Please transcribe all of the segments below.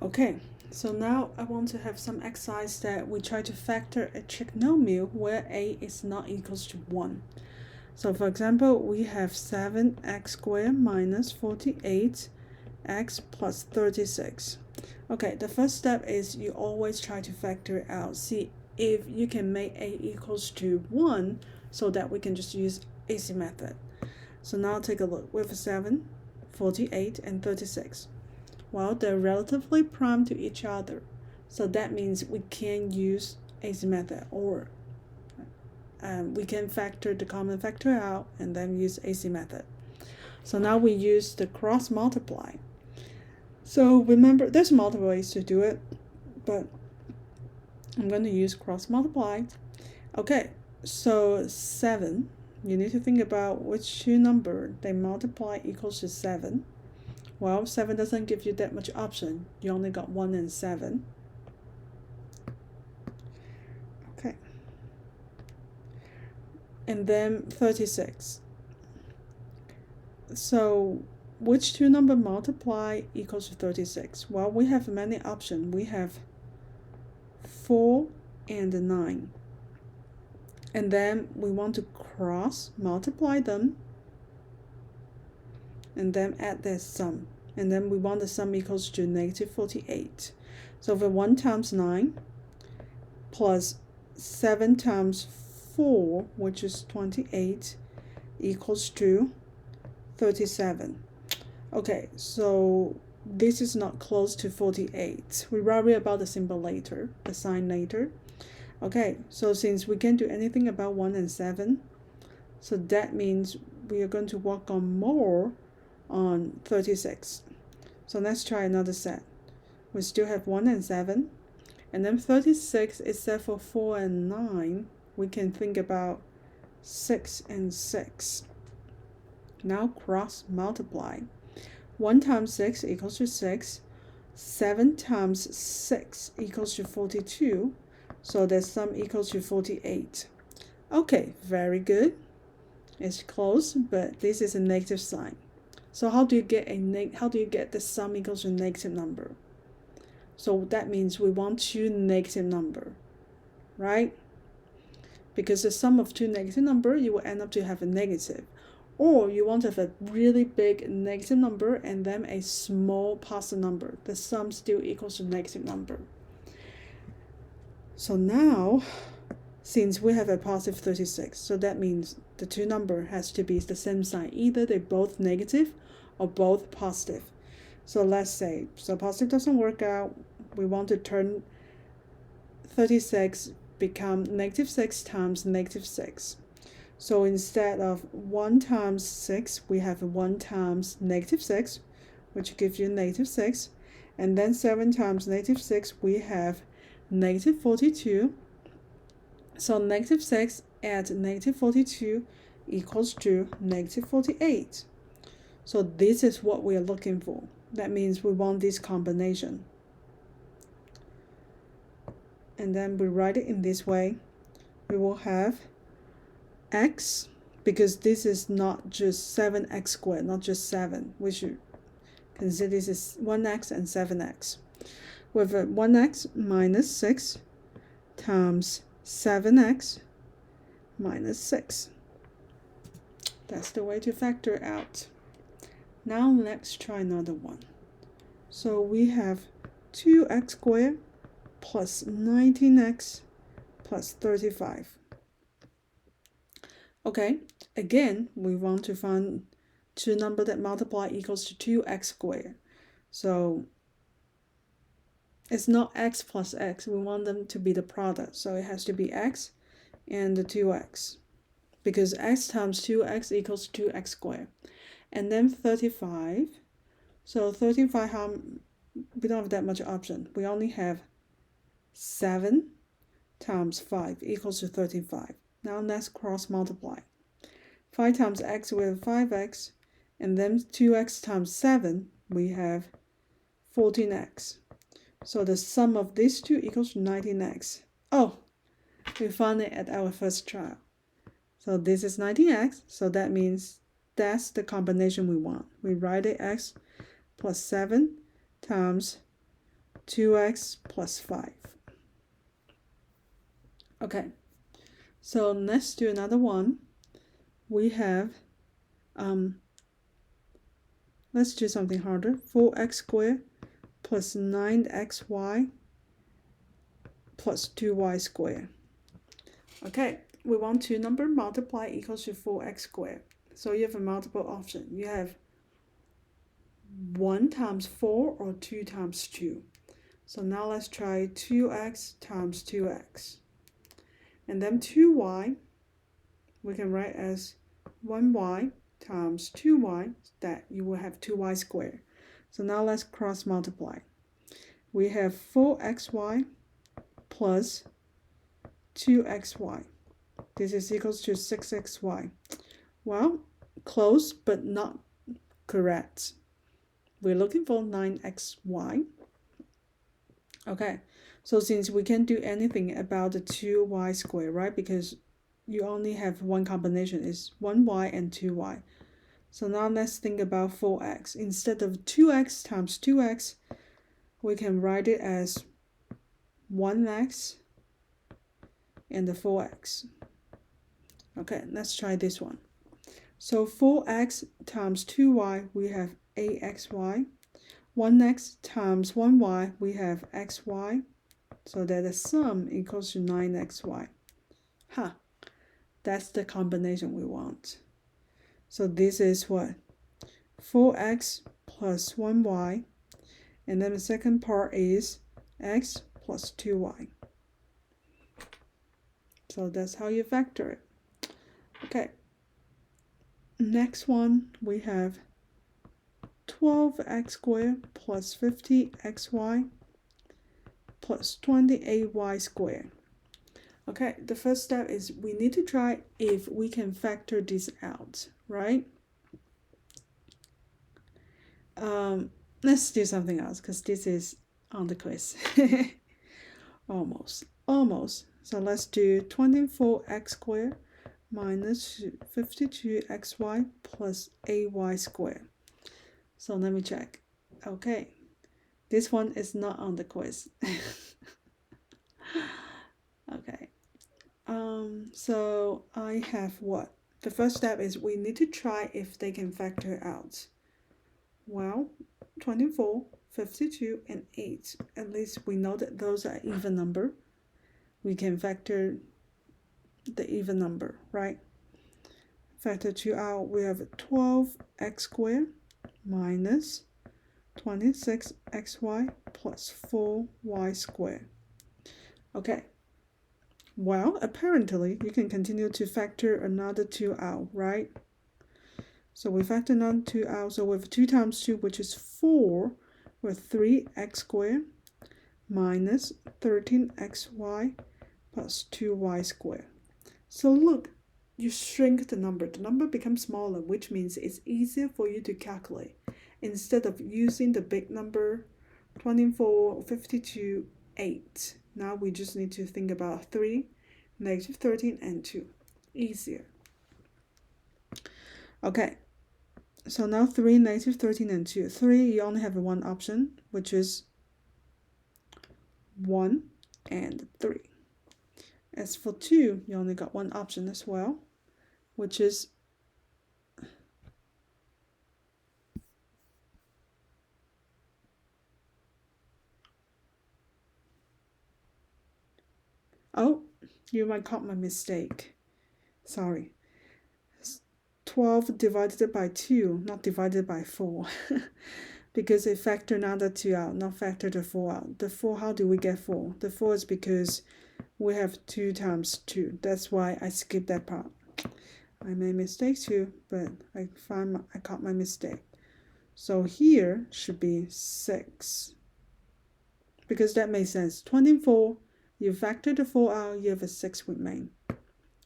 Okay, so now I want to have some exercise that we try to factor a trinomial where a is not equals to 1. So for example, we have 7x squared minus 48x plus 36. Okay, the first step is you always try to factor it out. See if you can make a equals to 1 so that we can just use AC method. So now take a look. We have 7, 48, and 36. Well, they're relatively prime to each other. So that means we can use AC method, or we can factor the common factor out and then use AC method. So now we use the cross multiply. So remember, there's multiple ways to do it, but I'm going to use cross multiply. Okay, so 7, you need to think about which two number they multiply equals to 7. Well, 7 doesn't give you that much option. You only got 1 and 7. Okay. And then 36. So which two number multiply equals to 36? Well, we have many options. We have 4 and 9. And then we want to cross multiply them and then add their sum. And then we want the sum equals to negative 48. So for 1 times 9 plus 7 times 4, which is 28, equals to 37. Okay, so this is not close to 48. We worry about the symbol later, the sign later. Okay, so since we can't do anything about 1 and 7, so that means we are going to work on more on 36. So let's try another set. We still have 1 and 7. And then 36, except for 4 and 9, we can think about 6 and 6. Now cross multiply. 1 times 6 equals to 6. 7 times 6 equals to 42. So the sum equals to 48. Okay, very good. It's close, but this is a negative sign. So how do you get the sum equals to a negative number? So that means we want two negative number, right? Because the sum of two negative number, you will end up to have a negative. Or you want to have a really big negative number and then a small positive number. The sum still equals to negative number. So now, since we have a positive 36, so that means the two number has to be the same sign. Either they're both negative or both positive. So let's say, so positive doesn't work out. We want to turn 36 become negative 6 times negative 6. So instead of 1 times 6, we have 1 times negative 6, which gives you negative 6. And then 7 times negative 6, we have negative 42. So negative 6 add negative 42 equals to negative 48. So this is what we are looking for. That means we want this combination. And then we write it in this way. We will have x, because this is not just 7x squared, not just 7. We should consider this is 1x and 7x. With 1x minus 6 times 7x minus 6. That's the way to factor out. Now let's try another one. So we have 2x squared plus 19x plus 35. Okay, again, we want to find two numbers that multiply equals to 2x squared. So it's not x plus x. We want them to be the product. So it has to be x and the 2x. Because x times 2x equals 2x squared. And then 35. So 35, we don't have that much option. We only have 7 times 5 equals to 35. Now let's cross multiply. 5 times x, we have 5x. And then 2x times 7, we have 14x. So the sum of these two equals to 19x. Oh, we found it at our first trial. So this is 19x. So that means that's the combination we want. We write it x plus 7 times 2x plus 5. Okay, so let's do another one. We have, let's do something harder. 4x squared plus 9xy plus 2y squared. Okay, we want two number multiply equals to 4x squared. So you have a multiple option. You have 1 times 4 or 2 times 2. So now let's try 2x times 2x. And then 2y, we can write as 1y times 2y, that you will have 2y squared. So now let's cross multiply. We have 4xy plus 2xy. This is equals to 6xy. Well, close but not correct. We're looking for 9xy. Okay, so since we can't do anything about the 2y squared, right? Because you only have one combination, is 1y and 2y. So now let's think about 4x. Instead of 2x times 2x, we can write it as 1x and the 4x. Okay, let's try this one. So 4x times 2y, we have 8xy. 1x times 1y, we have xy. So that the sum equals to 9xy. That's the combination we want. So this is what? 4x plus 1y. And then the second part is x plus 2y. So that's how you factor it. Okay. Next one, we have 12x squared plus 50xy plus 28y squared. Okay, the first step is we need to try if we can factor this out, right? Let's do something else because this is on the quiz. Almost. So let's do 24x squared minus 52xy plus 8y squared. So let me check. Okay, this one is not on the quiz. Okay. So I have what? The first step is we need to try if they can factor out. Well, 24, 52, and 8. At least we know that those are even number. We can factor the even number, right? Factor 2 out, we have 12x squared minus 26xy plus 4y squared. Okay. Well, apparently, you can continue to factor another 2 out, right? So we factor another 2 out. So we have 2 times 2, which is 4, with 3x squared minus 13xy plus 2y squared. So look, you shrink the number. The number becomes smaller, which means it's easier for you to calculate. Instead of using the big number, 24, 52, 8. Now we just need to think about 3, negative 13, and 2. Easier. Okay, so now 3, negative 13, and 2. 3, you only have one option, which is 1 and 3. As for 2, you only got one option as well, which is oh, you might caught my mistake. Sorry. 12 divided by 2, not divided by 4. Because it factor another 2 out, not factor the 4 out. The 4, how do we get 4? The 4 is because we have 2 times 2. That's why I skipped that part. I made mistake too, but I caught my mistake. So here should be 6. Because that makes sense. 24, you factor the 4 out, you have a 6 remain.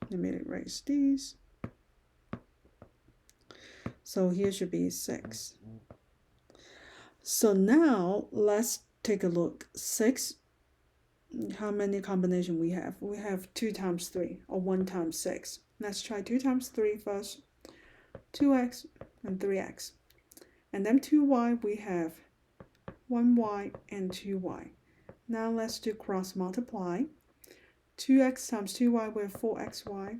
Let me erase these. So here should be 6. So now let's take a look. 6, how many combinations we have? We have 2 times 3 or 1 times 6. Let's try 2 times 3 first. 2x and 3x. And then 2y we have 1y, and 2y. Now let's do cross multiply. 2x times 2y, we have 4xy.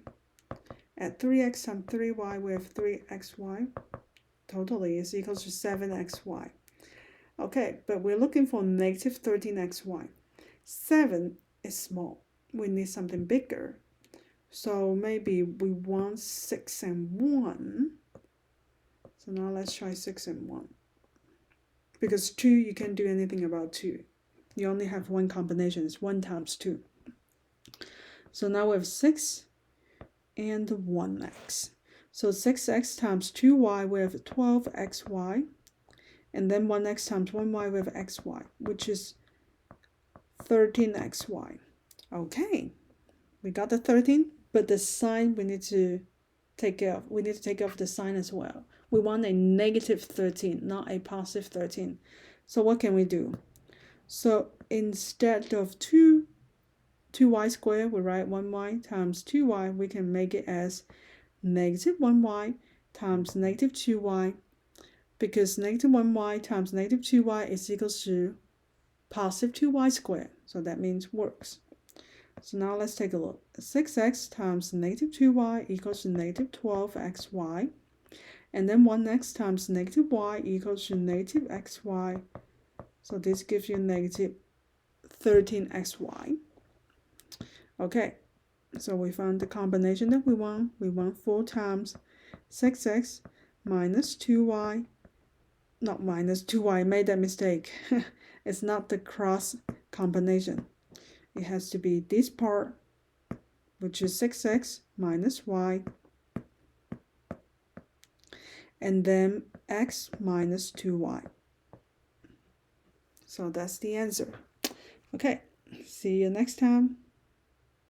Add 3x times 3y, we have 3xy. Totally is equals to 7xy. Okay, but we're looking for negative 13xy. 7 is small. We need something bigger. So maybe we want 6 and 1. So now let's try 6 and 1. Because 2, you can't do anything about 2. You only have one combination. It's 1 times 2. So now we have 6 and 1x. So 6x times 2y, we have 12xy. And then 1x times 1y, we have xy, which is 13xy. Okay, we got the 13, but the sign we need to take care of. We need to take care of the sign as well. We want a negative 13, not a positive 13. So what can we do? So instead of 2y squared, we write 1y times 2y. We can make it as negative 1y times negative 2y, because negative 1y times negative 2y is equals to positive 2y squared. So that means works. So now let's take a look. 6x times negative 2y equals to negative 12xy. And then 1x times negative y equals to negative xy. So this gives you negative 13xy. Okay, so we found the combination that we want. We want 4 times 6x minus 2y. Not minus 2y, I made that mistake. It's not the cross combination. It has to be this part, which is 6x minus y, and then x minus 2y. So that's the answer. Okay, see you next time.